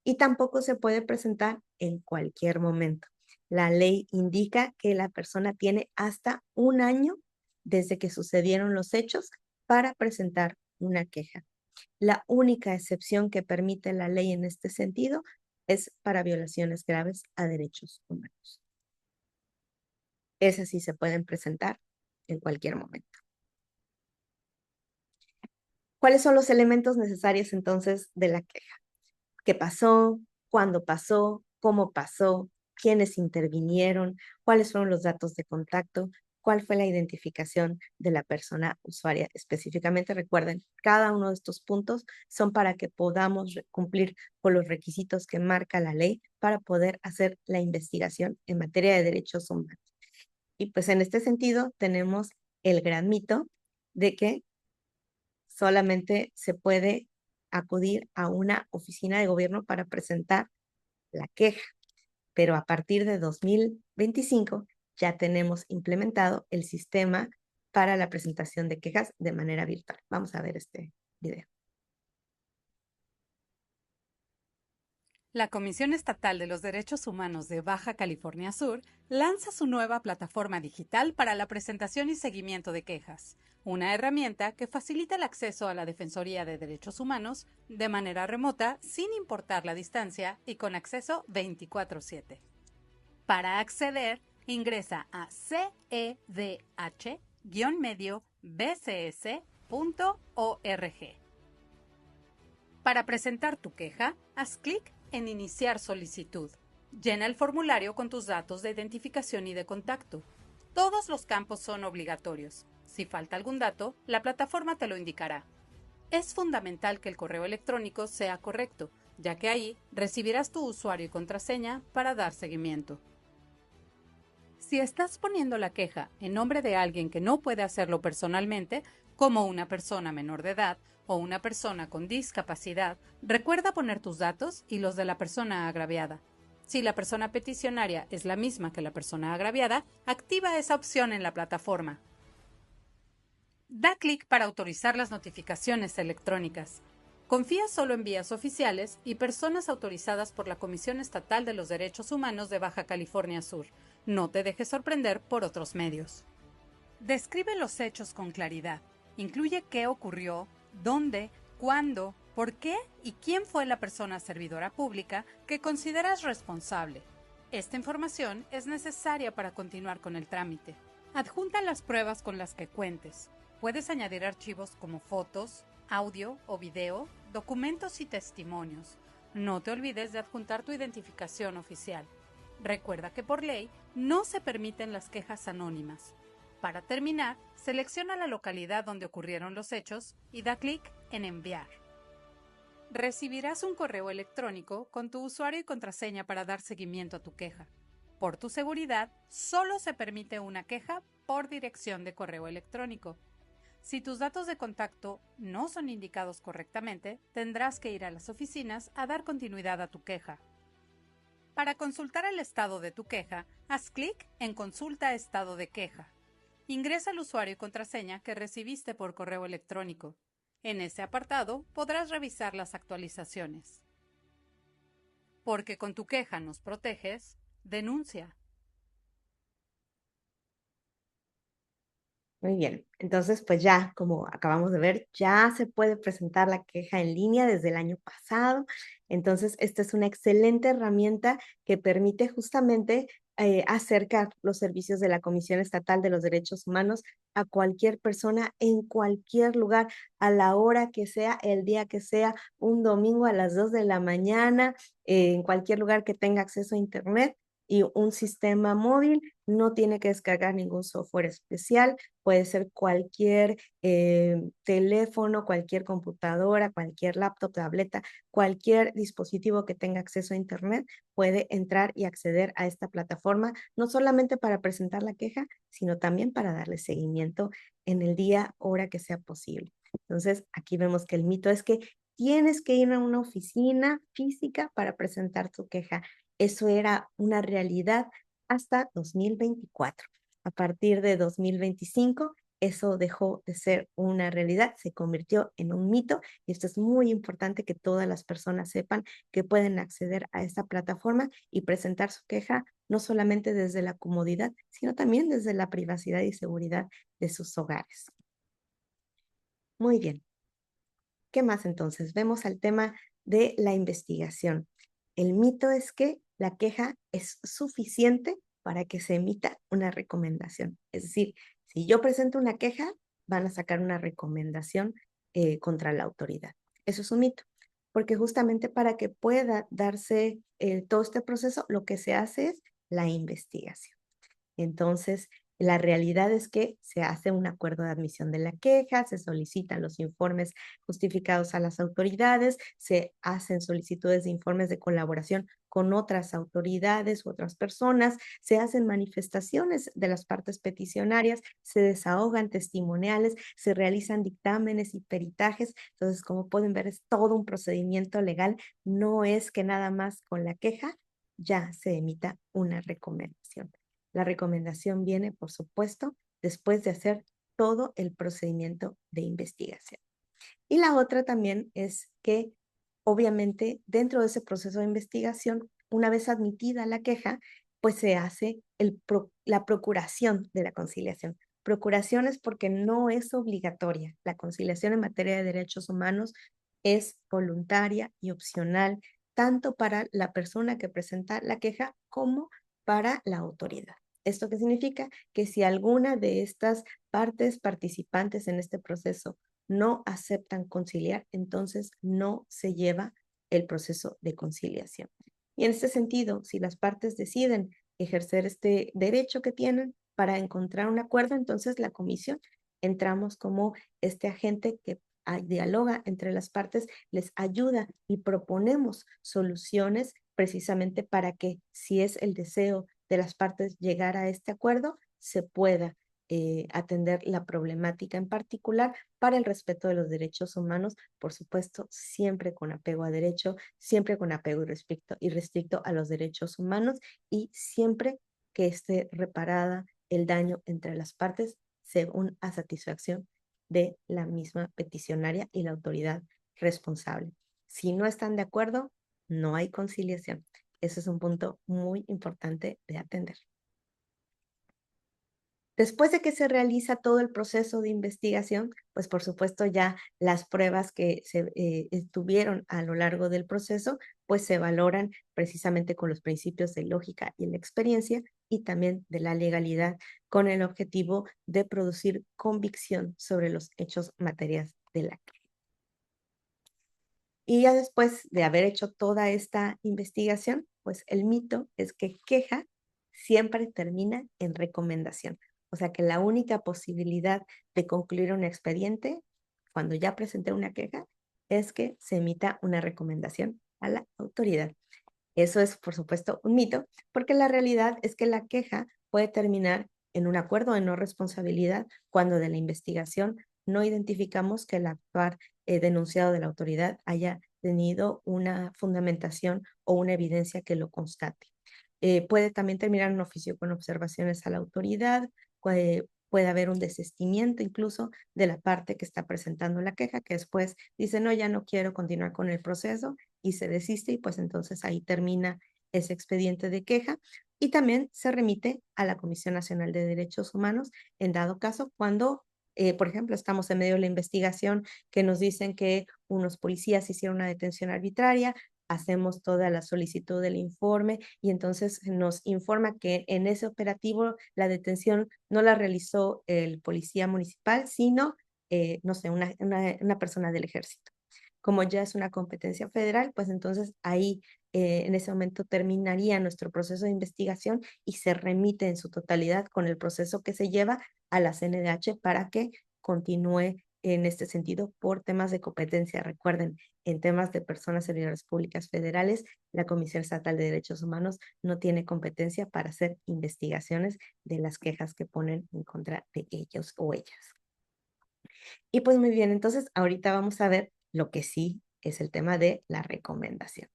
Y tampoco se puede presentar en cualquier momento. La ley indica que la persona tiene hasta un año desde que sucedieron los hechos para presentar una queja. La única excepción que permite la ley en este sentido es para violaciones graves a derechos humanos. Esas sí se pueden presentar en cualquier momento. ¿Cuáles son los elementos necesarios entonces de la queja? ¿Qué pasó? ¿Cuándo pasó? ¿Cómo pasó? ¿Quiénes intervinieron? ¿Cuáles fueron los datos de contacto? cuál fue la identificación de la persona usuaria específicamente. Recuerden, cada uno de estos puntos son para que podamos cumplir con los requisitos que marca la ley para poder hacer la investigación en materia de derechos humanos. Y pues en este sentido tenemos el gran mito de que solamente se puede acudir a una oficina de gobierno para presentar la queja, pero a partir de 2025 ya tenemos implementado el sistema para la presentación de quejas de manera virtual. Vamos a ver este video. La Comisión Estatal de los Derechos Humanos de Baja California Sur lanza su nueva plataforma digital para la presentación y seguimiento de quejas, una herramienta que facilita el acceso a la Defensoría de Derechos Humanos de manera remota, sin importar la distancia y con acceso 24/7. Para acceder, ingresa a cedh-bcs.org. Para presentar tu queja, haz clic en Iniciar solicitud. Llena el formulario con tus datos de identificación y de contacto. Todos los campos son obligatorios. Si falta algún dato, la plataforma te lo indicará. Es fundamental que el correo electrónico sea correcto, ya que ahí recibirás tu usuario y contraseña para dar seguimiento. Si estás poniendo la queja en nombre de alguien que no puede hacerlo personalmente, como una persona menor de edad o una persona con discapacidad, recuerda poner tus datos y los de la persona agraviada. Si la persona peticionaria es la misma que la persona agraviada, activa esa opción en la plataforma. Da clic para autorizar las notificaciones electrónicas. Confía solo en vías oficiales y personas autorizadas por la Comisión Estatal de los Derechos Humanos de Baja California Sur. No te dejes sorprender por otros medios. Describe los hechos con claridad. Incluye qué ocurrió, dónde, cuándo, por qué y quién fue la persona servidora pública que consideras responsable. Esta información es necesaria para continuar con el trámite. Adjunta las pruebas con las que cuentes. Puedes añadir archivos como fotos, audio o video, documentos y testimonios. No te olvides de adjuntar tu identificación oficial. Recuerda que por ley no se permiten las quejas anónimas. Para terminar, selecciona la localidad donde ocurrieron los hechos y da clic en Enviar. Recibirás un correo electrónico con tu usuario y contraseña para dar seguimiento a tu queja. Por tu seguridad, solo se permite una queja por dirección de correo electrónico. Si tus datos de contacto no son indicados correctamente, tendrás que ir a las oficinas a dar continuidad a tu queja. Para consultar el estado de tu queja, haz clic en Consulta estado de queja. Ingresa el usuario y contraseña que recibiste por correo electrónico. En ese apartado podrás revisar las actualizaciones. Porque con tu queja nos proteges, denuncia. Muy bien, entonces pues ya, como acabamos de ver, ya se puede presentar la queja en línea desde el año pasado. Entonces, esta es una excelente herramienta que permite justamente acercar los servicios de la Comisión Estatal de los Derechos Humanos a cualquier persona en cualquier lugar, a la hora que sea, el día que sea, un domingo a las 2 de la mañana, en cualquier lugar que tenga acceso a Internet y un sistema móvil. No tiene que descargar ningún software especial. Puede ser cualquier teléfono, cualquier computadora, cualquier laptop, tableta, cualquier dispositivo que tenga acceso a Internet puede entrar y acceder a esta plataforma, no solamente para presentar la queja, sino también para darle seguimiento en el día, hora que sea posible. Entonces, aquí vemos que el mito es que tienes que ir a una oficina física para presentar tu queja. Eso era una realidad hasta 2024. A partir de 2025, eso dejó de ser una realidad, se convirtió en un mito y esto es muy importante que todas las personas sepan que pueden acceder a esta plataforma y presentar su queja no solamente desde la comodidad, sino también desde la privacidad y seguridad de sus hogares. Muy bien. ¿Qué más entonces? Vemos al tema de la investigación. El mito es que la queja es suficiente para que se emita una recomendación. Es decir, si yo presento una queja, van a sacar una recomendación contra la autoridad. Eso es un mito, porque justamente para que pueda darse todo este proceso, lo que se hace es la investigación. Entonces, La realidad es que se hace un acuerdo de admisión de la queja, se solicitan los informes justificados a las autoridades, se hacen solicitudes de informes de colaboración con otras autoridades u otras personas, se hacen manifestaciones de las partes peticionarias, se desahogan testimoniales, se realizan dictámenes y peritajes. Entonces, como pueden ver, es todo un procedimiento legal. No es que nada más con la queja ya se emita una recomendación. La recomendación viene, por supuesto, después de hacer todo el procedimiento de investigación. Y la otra también es que, obviamente, dentro de ese proceso de investigación, una vez admitida la queja, pues se hace la procuración de la conciliación. Procuración es porque no es obligatoria. La conciliación en materia de derechos humanos es voluntaria y opcional, tanto para la persona que presenta la queja como para la autoridad. ¿Esto qué significa? Que si alguna de estas partes participantes en este proceso no aceptan conciliar, entonces no se lleva el proceso de conciliación. Y en este sentido, si las partes deciden ejercer este derecho que tienen para encontrar un acuerdo, entonces la comisión entramos como este agente que dialoga entre las partes, les ayuda y proponemos soluciones precisamente para que, si es el deseo de las partes llegar a este acuerdo, se pueda atender la problemática en particular para el respeto de los derechos humanos, por supuesto, siempre con apego a derecho, siempre con apego y restricto a los derechos humanos y siempre que esté reparada el daño entre las partes según a satisfacción de la misma peticionaria y la autoridad responsable. Si no están de acuerdo, no hay conciliación. Ese es un punto muy importante de atender. Después de que se realiza todo el proceso de investigación, pues por supuesto ya las pruebas que se tuvieron a lo largo del proceso, pues se valoran precisamente con los principios de lógica y la experiencia y también de la legalidad, con el objetivo de producir convicción sobre los hechos materiales de la queja. Y ya después de haber hecho toda esta investigación, pues el mito es que queja siempre termina en recomendación. O sea que la única posibilidad de concluir un expediente, cuando ya presenté una queja, es que se emita una recomendación a la autoridad. Eso es, por supuesto, un mito, porque la realidad es que la queja puede terminar en un acuerdo de no responsabilidad cuando de la investigación no identificamos que el actuar denunciado de la autoridad haya tenido una fundamentación o una evidencia que lo constate. Puede también terminar en oficio con observaciones a la autoridad, puede haber un desistimiento incluso de la parte que está presentando la queja, que después dice, no, ya no quiero continuar con el proceso y se desiste y pues entonces ahí termina ese expediente de queja y también se remite a la Comisión Nacional de Derechos Humanos en dado caso cuando, por ejemplo, estamos en medio de la investigación que nos dicen que unos policías hicieron una detención arbitraria, hacemos toda la solicitud del informe y entonces nos informa que en ese operativo la detención no la realizó el policía municipal, sino, no sé, una persona del ejército. Como ya es una competencia federal, pues entonces ahí en ese momento terminaría nuestro proceso de investigación y se remite en su totalidad con el proceso que se lleva a la CNDH para que continúe en este sentido por temas de competencia. Recuerden, en temas de personas servidores públicas federales, la Comisión Estatal de Derechos Humanos no tiene competencia para hacer investigaciones de las quejas que ponen en contra de ellos o ellas. Y pues muy bien, entonces ahorita vamos a ver lo que sí es el tema de la recomendación.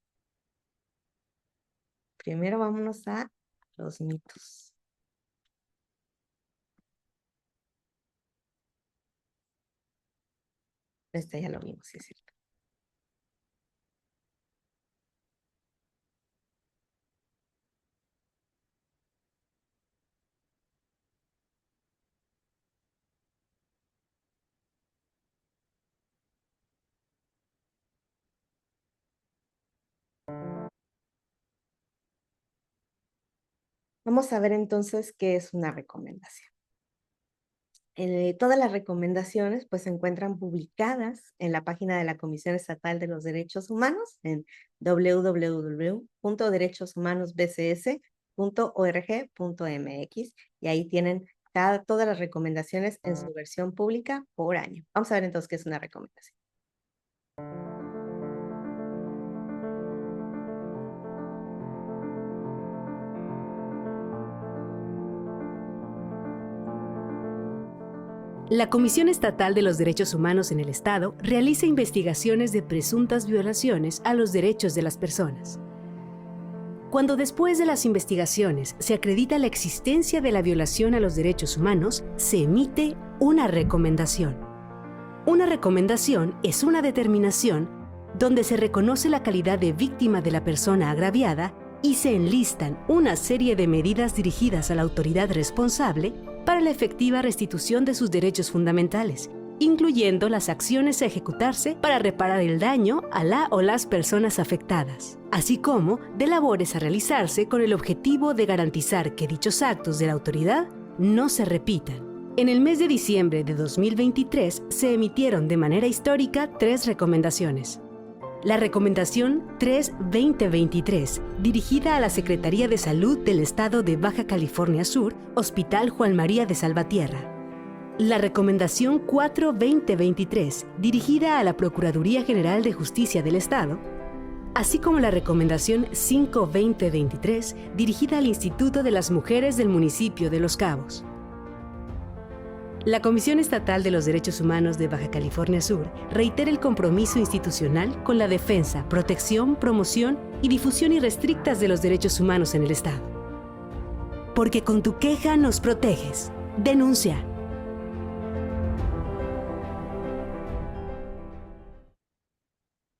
Primero vámonos a los mitos. Este ya lo vimos, sí es cierto. Vamos a ver entonces qué es una recomendación. Todas las recomendaciones pues se encuentran publicadas en la página de la Comisión Estatal de los Derechos Humanos en www.derechoshumanosbcs.org.mx y ahí tienen todas las recomendaciones en su versión pública por año. Vamos a ver entonces qué es una recomendación. La Comisión Estatal de los Derechos Humanos en el Estado realiza investigaciones de presuntas violaciones a los derechos de las personas. Cuando después de las investigaciones se acredita la existencia de la violación a los derechos humanos, se emite una recomendación. Una recomendación es una determinación donde se reconoce la calidad de víctima de la persona agraviada y se enlistan una serie de medidas dirigidas a la autoridad responsable para la efectiva restitución de sus derechos fundamentales, incluyendo las acciones a ejecutarse para reparar el daño a la o las personas afectadas, así como de labores a realizarse con el objetivo de garantizar que dichos actos de la autoridad no se repitan. En el mes de diciembre de 2023 se emitieron de manera histórica 3 recomendaciones. La Recomendación 3-2023, dirigida a la Secretaría de Salud del Estado de Baja California Sur, Hospital Juan María de Salvatierra. La Recomendación 4-2023, dirigida a la Procuraduría General de Justicia del Estado, así como la Recomendación 5-2023, dirigida al Instituto de las Mujeres del Municipio de Los Cabos. La Comisión Estatal de los Derechos Humanos de Baja California Sur reitera el compromiso institucional con la defensa, protección, promoción y difusión irrestrictas de los derechos humanos en el Estado. Porque con tu queja nos proteges. Denuncia.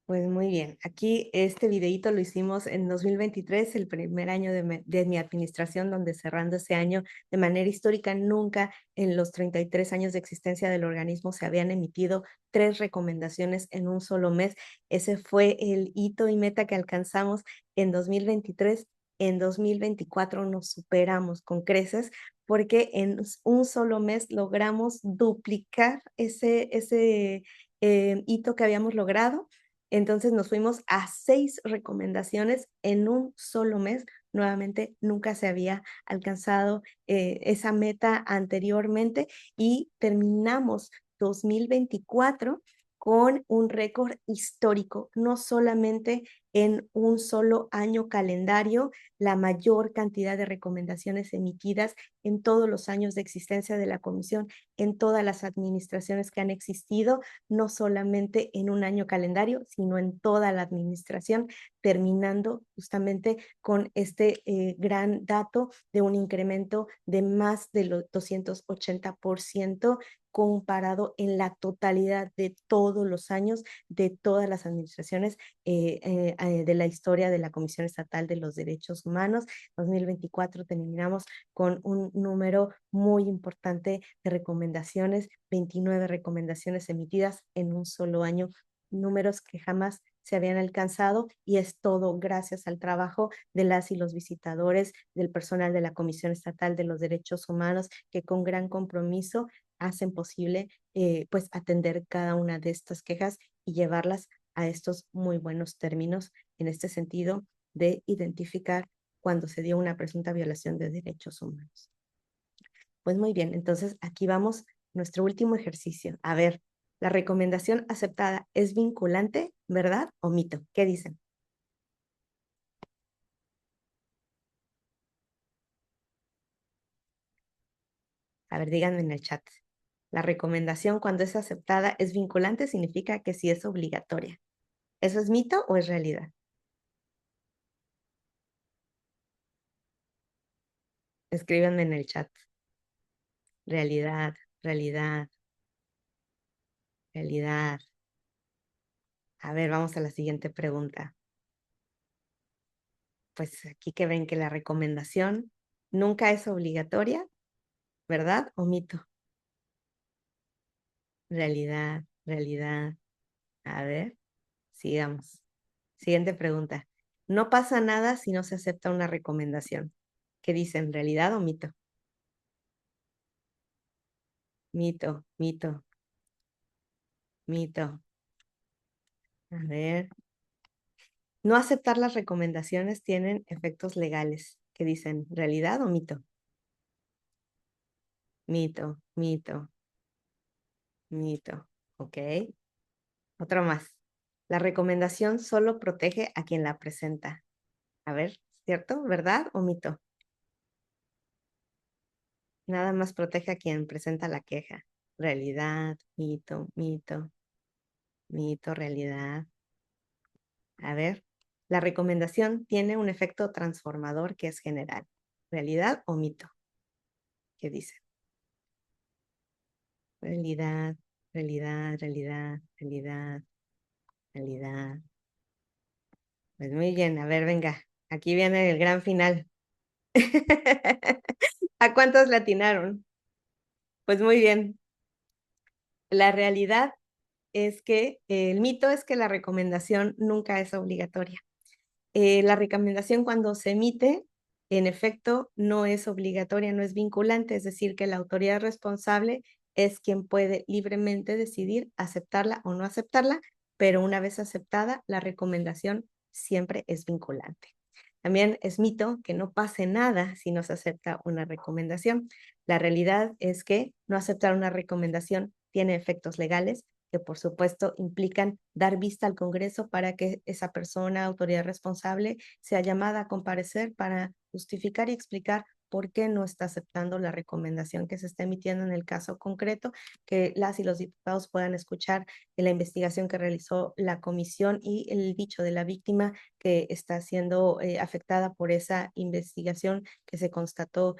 Pues muy bien, aquí este videíto lo hicimos en 2023, el primer año de mi administración, donde cerrando ese año de manera histórica, nunca en los 33 años de existencia del organismo se habían emitido 3 recomendaciones en un solo mes. Ese fue el hito y meta que alcanzamos en 2023. En 2024 nos superamos con creces porque en un solo mes logramos duplicar ese hito que habíamos logrado. Entonces nos fuimos a 6 recomendaciones en un solo mes. Nuevamente, nunca se había alcanzado esa meta anteriormente y terminamos 2024 con un récord histórico, no solamente en un solo año calendario, la mayor cantidad de recomendaciones emitidas en todos los años de existencia de la comisión, en todas las administraciones que han existido, no solamente en un año calendario, sino en toda la administración, terminando justamente con este gran dato de un incremento de más de los 280% comparado en la totalidad de todos los años de todas las administraciones de la historia de la Comisión Estatal de los Derechos Humanos. 2024 terminamos con un número muy importante de recomendaciones, 29 recomendaciones emitidas en un solo año, números que jamás se habían alcanzado, y es todo gracias al trabajo de las y los visitadores, del personal de la Comisión Estatal de los Derechos Humanos, que con gran compromiso hacen posible pues atender cada una de estas quejas y llevarlas a estos muy buenos términos en este sentido de identificar cuando se dio una presunta violación de derechos humanos. Pues muy bien, entonces aquí vamos, nuestro último ejercicio. A ver, la recomendación aceptada es vinculante, ¿verdad o mito? ¿Qué dicen? A ver, díganme en el chat. La recomendación cuando es aceptada es vinculante significa que sí es obligatoria. ¿Eso es mito o es realidad? Escríbanme en el chat. Realidad, realidad, realidad. A ver, vamos a la siguiente pregunta. Pues aquí que ven que la recomendación nunca es obligatoria, ¿verdad o mito? Realidad, realidad. A ver, sigamos. Siguiente pregunta. No pasa nada si no se acepta una recomendación. ¿Qué dicen? ¿Realidad o mito? Mito, mito, mito. A ver. No aceptar las recomendaciones tienen efectos legales. ¿Qué dicen? ¿Realidad o mito? mito, mito, mito. Ok. Otro más. La recomendación solo protege a quien la presenta. A ver, ¿cierto? ¿Verdad o mito? Nada más protege a quien presenta la queja. Realidad, mito, mito, mito, realidad. A ver, la recomendación tiene un efecto transformador que es general. ¿Realidad o mito? ¿Qué dice? Realidad, realidad, realidad, realidad, realidad. Pues muy bien, a ver, venga, aquí viene el gran final. ¿A cuántos le atinaron? Pues muy bien. La realidad es que el mito es que la recomendación nunca es obligatoria. La recomendación cuando se emite, en efecto, no es obligatoria, no es vinculante, es decir, que la autoridad responsable es quien puede libremente decidir aceptarla o no aceptarla, pero una vez aceptada, la recomendación siempre es vinculante. También es mito que no pase nada si no se acepta una recomendación. La realidad es que no aceptar una recomendación tiene efectos legales que por supuesto implican dar vista al Congreso para que esa persona, autoridad responsable, sea llamada a comparecer para justificar y explicar por qué no está aceptando la recomendación que se está emitiendo en el caso concreto, que las y los diputados puedan escuchar la investigación que realizó la comisión y el dicho de la víctima que está siendo afectada por esa investigación que se constató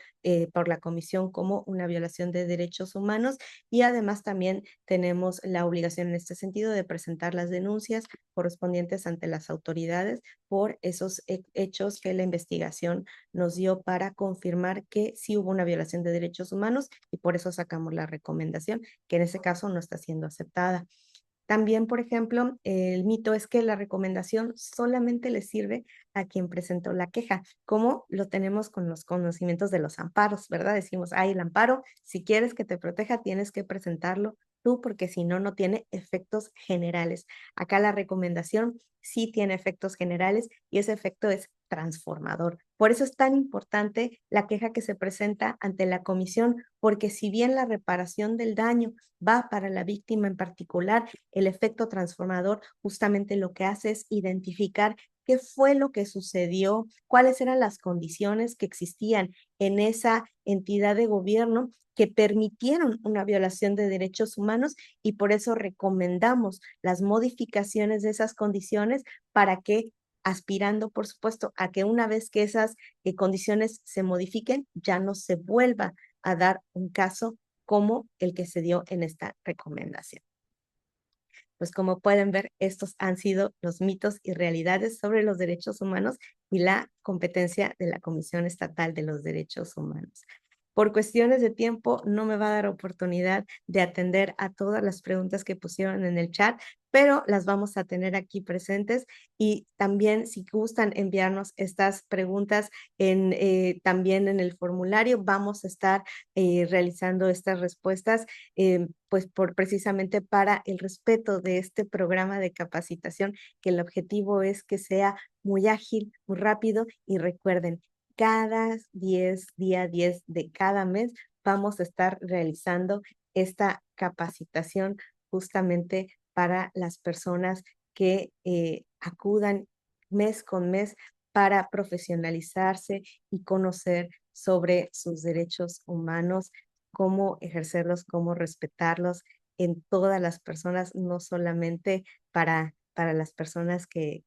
por la comisión como una violación de derechos humanos, y además también tenemos la obligación en este sentido de presentar las denuncias correspondientes ante las autoridades por esos hechos que la investigación nos dio para confirmar que sí hubo una violación de derechos humanos, y por eso sacamos la recomendación, que en ese caso no está siendo aceptada. También, por ejemplo, el mito es que la recomendación solamente le sirve a quien presentó la queja, como lo tenemos con los conocimientos de los amparos, ¿verdad? Decimos, hay el amparo, si quieres que te proteja, tienes que presentarlo tú, porque si no, no tiene efectos generales. Acá la recomendación sí tiene efectos generales y ese efecto es transformador. Por eso es tan importante la queja que se presenta ante la comisión, porque si bien la reparación del daño va para la víctima en particular, el efecto transformador justamente lo que hace es identificar qué fue lo que sucedió, cuáles eran las condiciones que existían en esa entidad de gobierno que permitieron una violación de derechos humanos, y por eso recomendamos las modificaciones de esas condiciones para que, aspirando, por supuesto, a que una vez que esas condiciones se modifiquen, ya no se vuelva a dar un caso como el que se dio en esta recomendación. Pues como pueden ver, estos han sido los mitos y realidades sobre los derechos humanos y la competencia de la Comisión Estatal de los Derechos Humanos. Por cuestiones de tiempo, no me va a dar oportunidad de atender a todas las preguntas que pusieron en el chat, pero las vamos a tener aquí presentes, y también si gustan enviarnos estas preguntas también en el formulario, vamos a estar realizando estas respuestas pues precisamente para el respeto de este programa de capacitación, que el objetivo es que sea muy ágil, muy rápido, y recuerden, cada día 10 de cada mes vamos a estar realizando esta capacitación justamente para las personas que acudan mes con mes para profesionalizarse y conocer sobre sus derechos humanos, cómo ejercerlos, cómo respetarlos en todas las personas, no solamente para las personas que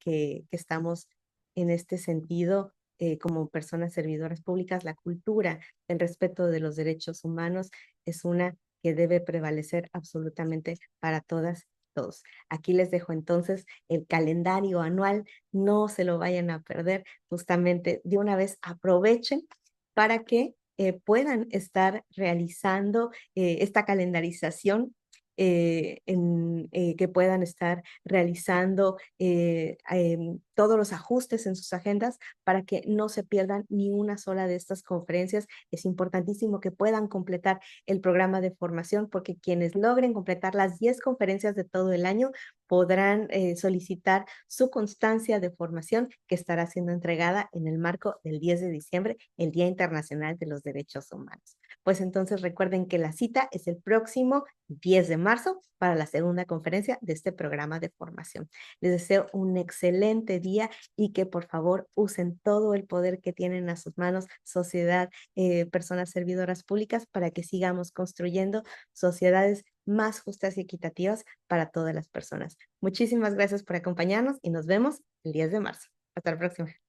estamos en este sentido como personas servidoras públicas. La cultura, el respeto de los derechos humanos es una que debe prevalecer absolutamente para todas, todos. Aquí les dejo entonces el calendario anual, no se lo vayan a perder, justamente de una vez aprovechen para que puedan estar realizando esta calendarización, que puedan estar realizando todos los ajustes en sus agendas para que no se pierdan ni una sola de estas conferencias. Es importantísimo que puedan completar el programa de formación, porque quienes logren completar las 10 conferencias de todo el año podrán solicitar su constancia de formación, que estará siendo entregada en el marco del 10 de diciembre, el Día Internacional de los Derechos Humanos. pues entonces recuerden que la cita es el próximo 10 de marzo para la segunda conferencia de este programa de formación. Les deseo un excelente día y que por favor usen todo el poder que tienen a sus manos, sociedad, personas servidoras públicas, para que sigamos construyendo sociedades más justas y equitativas para todas las personas. Muchísimas gracias por acompañarnos y nos vemos el 10 de marzo. Hasta la próxima.